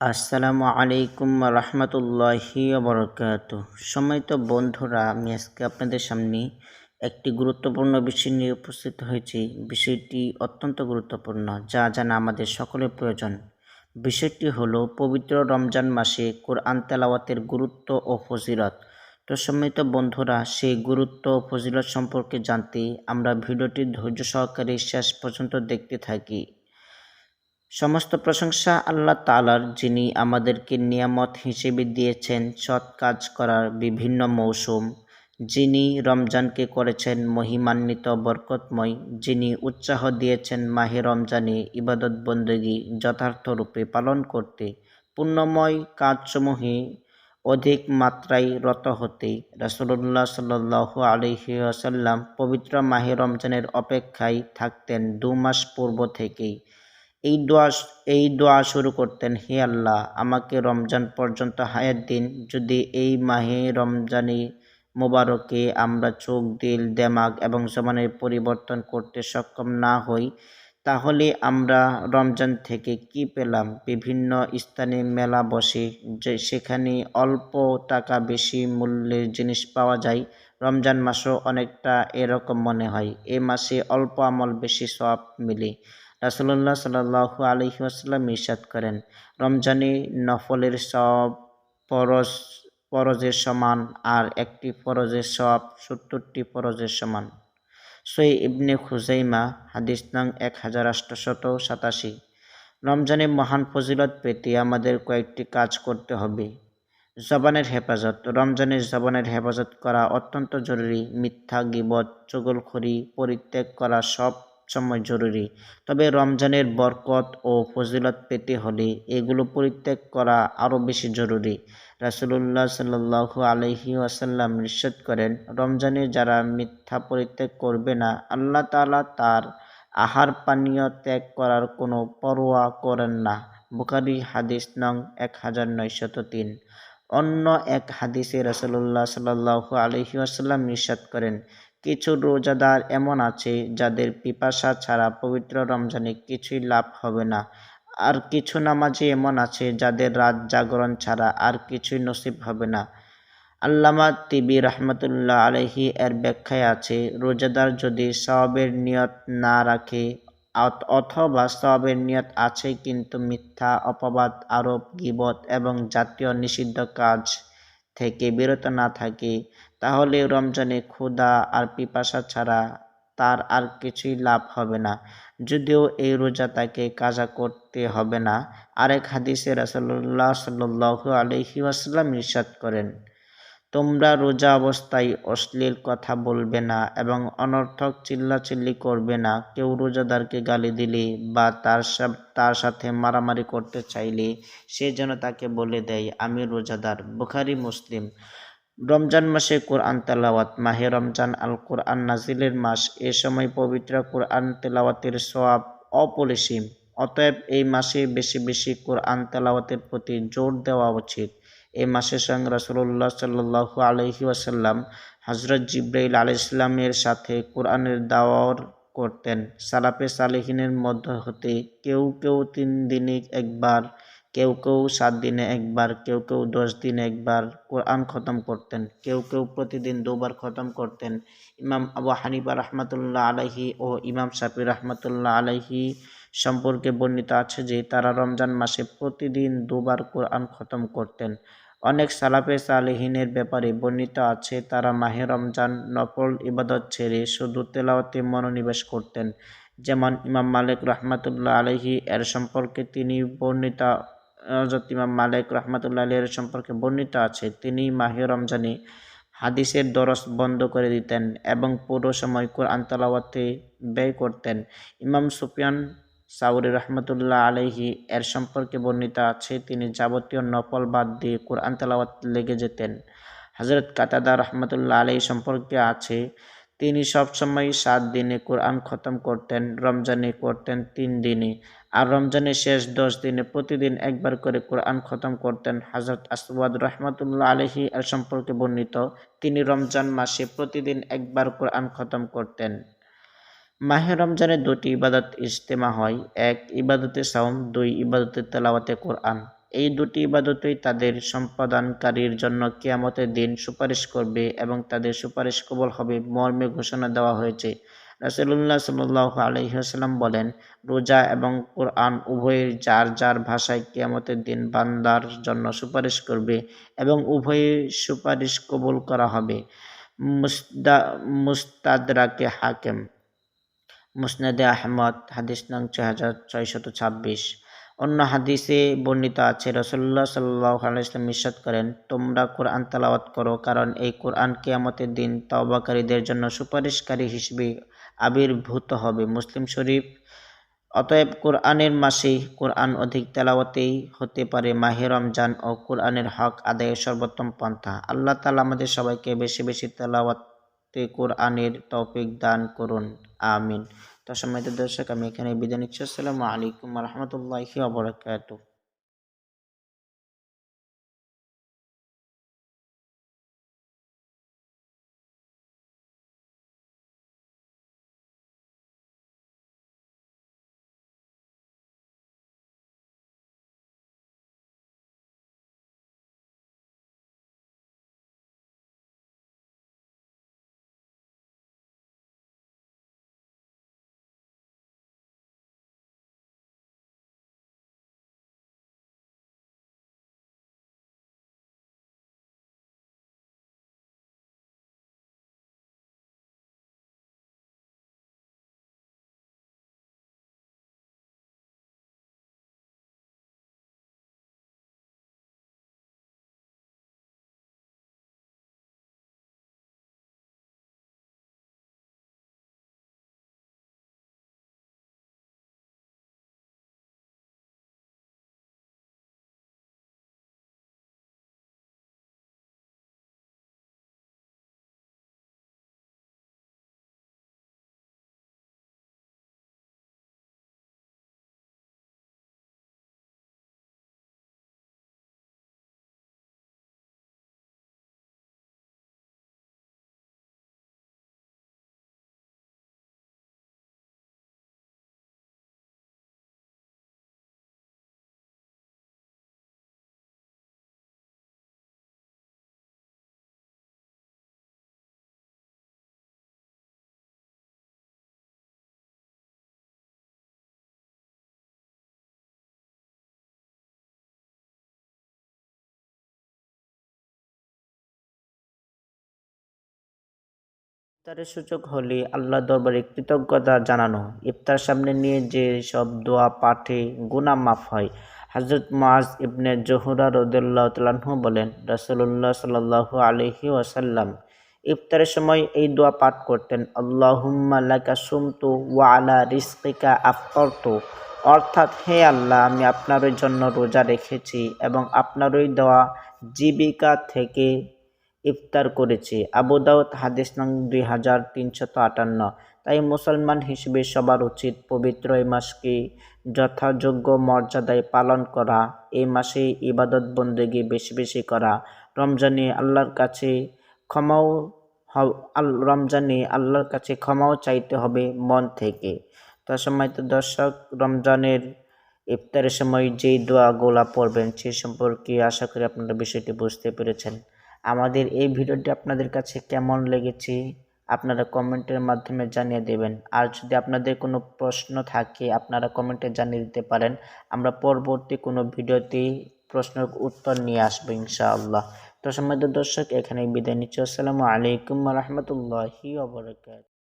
আসসালামু আলাইকুম রহমতুল্লাহি বরকাতুহ। সম্মানিত বন্ধুরা, আমি আজকে আপনাদের সামনে একটি গুরুত্বপূর্ণ বিষয় নিয়ে উপস্থিত হয়েছি। বিষয়টি অত্যন্ত গুরুত্বপূর্ণ, যা জানা আমাদের সকলের প্রয়োজন। বিষয়টি হলো পবিত্র রমজান মাসে কোরআন তেলাওয়াতের গুরুত্ব ও ফজিলত। তো সম্মানিত বন্ধুরা, সেই গুরুত্ব ও ফজিলত সম্পর্কে জানতে আমরা ভিডিওটি ধৈর্য সহকারে শেষ পর্যন্ত দেখতে থাকি। সমস্ত প্রশংসা আল্লাহ তাআলার, যিনি আমাদেরকে নিয়ামত হিসেবে দিয়েছেন সৎ কাজ করার বিভিন্ন মৌসুম, যিনি রমজানকে করেছেন মহিমান্বিত বরকতময়, যিনি উৎসাহ দিয়েছেন মাহে রমজানে ইবাদত বন্দেগী যথার্থরূপে পালন করতে, পুণ্যময় কাজসমূহে অধিক মাত্রায় রত হতে। রাসূলুল্লাহ সাল্লাল্লাহু আলাইহি ওয়াসাল্লাম পবিত্র মাহে রমজানের অপেক্ষায় থাকতেন 2 মাস পূর্ব থেকেই। এই দোয়া শুরু করতেন: হে আল্লাহ, আমাকে রমজান পর্যন্ত হায়াত দিন। যদি এই মাহে রমজানে মোবারকে আমরা চোখ, দিল, দেমাগ এবং জবানের পরিবর্তন করতে সক্ষম না হই, তাহলে আমরা রমজান থেকে কি পেলাম? বিভিন্ন স্থানে মেলা বসে, সেখানে অল্প টাকা বেশি মূল্যের জিনিস পাওয়া যায়। রমজান মাসও অনেকটা এরকম মনে হয়। এ মাসে অল্প আমল বেশি সওয়াব মিলে। রাসূলুল্লাহ সাল্লাল্লাহু আলাইহি ওয়াসাল্লাম ইরশাদ করেন, রমজানে নফলের সওয়াব ফরজের সমান, আর একটি ফরজের সওয়াব 70টি ফরজের সমান। সহিহ ইবনে খুজাইমা, হাদিস নং 1887। রমজানে মহান ফজিলত পেতে আমাদের কয়েকটি কাজ করতে হবে। জবানের হেফাজত। রমজানে জবানের হেফাজত করা অত্যন্ত জরুরি। মিথ্যা, গীবত, চুগলখড়ি পরিত্যাগ করা সব সময় জরুরি। তবে রমজানের বরকত ও ফজিলত পেতে হলে এগুলো পরিত্যাগ করা আরও বেশি জরুরি। রাসূলুল্লাহ সাল্লাল্লাহু আলাইহি ওয়াসাল্লাম ইরশাদ করেন, রমজানে যারা মিথ্যা পরিত্যাগ করবে না, আল্লাহ তাআলা তার আহার পানীয় ত্যাগ করার কোনো পরোয়া করেন না। বুখারী, হাদিস নং 1903। অন্য এক হাদিসে রাসূলুল্লাহ সাল্লাল্লাহু আলাইহি ওয়াসাল্লাম ইরশাদ করেন, কিছু রোজাদার এমন আছে যাদের পিপাসা ছাড়া পবিত্র রমজানে কিছুই লাভ হবে না। আর কিছু নামাজি এমন আছে যাদের রাত জাগরণ ছাড়া আর কিছুই নসিব হবে না। আল্লামা তিবি রহমতুল্লাহ আলাইহি এর ব্যাখ্যায় আছে, রোজাদার যদি সওয়াবের নিয়ত না রাখে অথবা সওয়াবের নিয়ত আছে কিন্তু মিথ্যা, অপবাদ, আরোপ, গীবত এবং জাতীয় নিষিদ্ধ কাজ থেকে বিরত না থাকে, তাহলে রমজানে ক্ষুধা আর পিপাসা ছাড়া তার আর কিছুই লাভ হবে না। যদিও এই রোজা তাকে কাজা করতে হবে না। আরেক হাদিসে রাসূলুল্লাহ সাল্লাল্লাহু আলাইহি ওয়াসাল্লাম ইরশাদ করেন, তোমরা রোজা অবস্থায় অশ্লীল কথা বলবে না এবং অনর্থক চিল্লাচিল্লি করবে না। কেউ রোজাদারকে গালি দিলে বা তার সাথে মারামারি করতে চাইলে সে যেন তাকে বলে দেয়, আমি রোজাদার। বুখারী, মুসলিম। রমজান মাসে কোরআন তেলাওয়াত। মাহে রমজান আল কোরআন নাজিলের মাস। এ সময় পবিত্র কোরআন তেলাওয়াতের সওয়াব অপরিসীম। অতএব এই মাসে বেশি বেশি কোরআন তেলাওয়াতের প্রতি জোর দেওয়া উচিত। এই মাসে স্বয়ং রাসূলুল্লাহ সাল্লাল্লাহু আলাইহি ওয়াসাল্লাম হযরত জিবরাইল আলাইহিস সালামের সাথে কোরআনের দাওয়ার করতেন। সালাফে সালেহিনের মধ্য হতে কেউ কেউ 3 দিনে একবার, কেউ কেউ 7 দিনে একবার, কেউ কেউ 10 দিনে একবার কোরআন খতম করতেন। কেউ কেউ প্রতিদিন 2 বার খতম করতেন। ইমাম আবু হানিফা রাহমাতুল্লাহ আলাইহি ও ইমাম শাফি রাহমাতুল্লাহ আলাইহি সম্পর্কে বর্ণিত আছে যে তারা রমজান মাসে প্রতিদিন 2 বার কোরআন খতম করতেন। অনেক সালাফে সালেহিনের ব্যাপারে বর্ণিত আছে তারা মাহে রমজান নফল ইবাদত ছেড়ে শুধু তেলাওয়াতে মনোনিবেশ করতেন। যেমন ইমাম মালিক রাহমাতুল্লাহ আলাইহি এর সম্পর্কে ইমাম মালিক রাহমাতুল্লাহ আলাইহি এর সম্পর্কে বর্ণিত আছে, তিনি মাহে রমজানে হাদিসের দরস বন্ধ করে দিতেন এবং পুরো সময় কোরআন তেলাওয়াতে ব্যয় করতেন। ইমাম সুফিয়ান সাউরি রাহমাতুল্লাহ আলাইহি এর সম্পর্কে বর্ণিত আছে, তিনি যাবতীয় নফল বাদ দিয়ে কোরআন তেলাওয়াত লেগে যেতেন। হযরত কাতাদা রাহমাতুল্লাহ আলাইহি সম্পর্কে আছে, তিনি সবসময় 7 দিনে কোরআন খতম করতেন, রমজানে করতেন 3 দিনে, আর রমজানের শেষ 10 দিনে প্রতিদিন একবার করে কোরআন খতম করতেন। হযরত আসওয়াদ রাহমাতুল্লাহ আলাইহি এর সম্পর্কে বর্ণিত, তিনি রমজান মাসে প্রতিদিন একবার কোরআন খতম করতেন। মাহে রমজানে 2টি ইবাদত ইজতেমা হয়: 1 ইবাদতে সাওম, 2 ইবাদতে তেলাওয়াতে কোরআন। এই দুটি ইবাদতই তাদের সম্পাদনকারীর জন্য কিয়ামতের দিন সুপারিশ করবে এবং তাদের সুপারিশ কবুল হবে মর্মে ঘোষণা দেওয়া হয়েছে। রাসূলুল্লাহ সাল্লাল্লাহু আলাইহি ওয়াসাল্লাম বলেন, রোজা এবং কোরআন উভয়েই যার যার ভাষায় কিয়ামতের দিন বান্দার জন্য সুপারিশ করবে এবং উভয়ের সুপারিশ কবুল করা হবে। মুস্তাদরাকে হাকিম, মুসনাদে আহমদ, হাদিস নং 6626। অন্য হাদিসে বর্ণিত আছে, রাসূলুল্লাহ সাল্লাল্লাহু আলাইহি ওয়াসাল্লাম ইরশাদ করেন, তোমরা কোরআন তেলাওয়াত করো, কারণ এই কোরআন কিয়ামতের দিন তওবাকারীদের জন্য সুপারিশকারী হিসেবে আবির্ভূত হবে। মুসলিম শরীফ। অতএব কোরআনের মাসে কোরআন অধিক তেলাওয়াতেই হতে পারে মাহে রমজান ও কোরআনের হক আদায়ের সর্বোত্তম পন্থা। আল্লাহ তাআলা আমাদের সবাইকে বেশি বেশি তেলাওয়াতে কোরআনের তৌফিক দান করুন, আমিন। তো সম্মানিত দর্শক, আমি এখানে বিদায় নিচ্ছি। আসসালামু আলাইকুম ওয়া রাহমাতুল্লাহি ওয়া বারাকাতুহু। ইফতারের সুযোগ হলে আল্লাহর দরবারে কৃতজ্ঞতা জানানো। ইফতার সামনে নিয়ে যে সব দোয়া পাঠে গুনাহ মাফ হয়। হযরত মুআজ ইবনে জোহরা রাদিয়াল্লাহু তাআলা আনহু বলেন, রাসূলুল্লাহ সাল্লাল্লাহু আলাইহি ওয়াসাল্লাম ইফতারের সময় এই দোয়া পাঠ করতেন, আল্লাহুম্মা লাকা সুমতু ওয়া আলা রিজকিকা আফতারতু। অর্থাৎ, হে আল্লাহ, আমি আপনারই জন্য রোজা রেখেছি এবং আপনারই দেওয়া জীবিকা থেকে ইফতার করেছি। আবু দাউদ, হাদিস নং 2358। তাই মুসলমান হিসেবে সবার উচিত পবিত্র এই মাসকে যথাযোগ্য মর্যাদায় পালন করা, এই মাসে ইবাদত বন্দেগী বেশি বেশি করা, রমজানে আল্লাহর কাছে ক্ষমাও আল্লাহর কাছে ক্ষমাও চাইতে হবে মন থেকে। তো সম্মানিত দর্শক, রমজানের ইফতারের সময় যেই দোয়াগুলা পড়বেন সে সম্পর্কে আশা করি আপনারা বিষয়টি বুঝতে পেরেছেন। আমাদের এই ভিডিওটি আপনাদের কাছে কেমন লেগেছে আপনারা কমেন্টের মাধ্যমে জানিয়ে দেবেন। আর যদি আপনাদের কোনো প্রশ্ন থাকে আপনারা কমেন্টে জানিয়ে দিতে পারেন। আমরা পরবর্তী কোনো ভিডিওতে প্রশ্নের উত্তর নিয়ে আসবো ইনশাআল্লাহ। তো সম্মানিত দর্শক, এখানেই বিদায় নিচ্ছি। আসসালামু আলাইকুম ওয়া রাহমাতুল্লাহি ওয়া বারাকাতুহু।